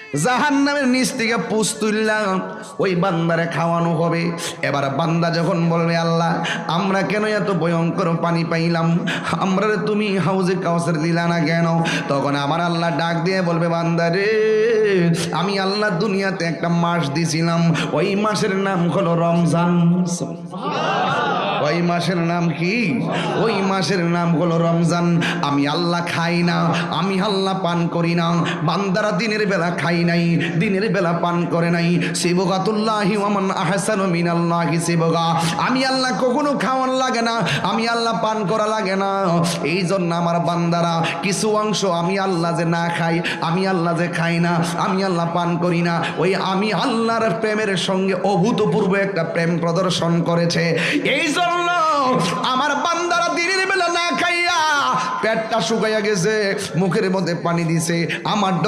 জাহান্নামের নিচ থেকে পুষ তুললাম ওই বান্দারে খাওয়ানো হবে। এবার বান্দা যখন বলবে আল্লাহ আমরা কেন এত ভয়ঙ্কর পানি পাইলাম, আমরা তুমি হাউজে কাউসার দিলা না কেন? তখন আমার আল্লাহ ডাক দিয়ে বলবে বান্দা রে, আমি আল্লাহ দুনিয়াতে একটা মাস দিছিলাম, ওই মাসের নাম হলো রমজান। ওই মাসের নাম কি? ওই মাসের নাম হলো রমজান। আমি আল্লাহ খাই না, আমি আল্লাহ পান করি না। বান্দারা দিনের বেলা খাই নাই, দিনের বেলা পান করে নাই। সিবগাতুল্লাহি ওয়া মান আহসানু মিনাল্লাহি সিবগা। আমি আল্লাহ কখনো খাওয়ার লাগে না, আমি আল্লাহ পান করা লাগে না। এই জন্য আমার বান্দারা কিছু অংশ আমি আল্লাহ যে না খাই, আমি আল্লাহ যে খাই না, আমি আল্লাহ পান করি না, ওই আমি আল্লাহর প্রেমের সঙ্গে অভূতপূর্ব একটা প্রেম প্রদর্শন করেছে। এই জন্য আমার বান্দারা দিনের বেলা না খাইয়া পেটটা শুকাইয়া গেছে, মুখের মধ্যে পানি দিছে, আমার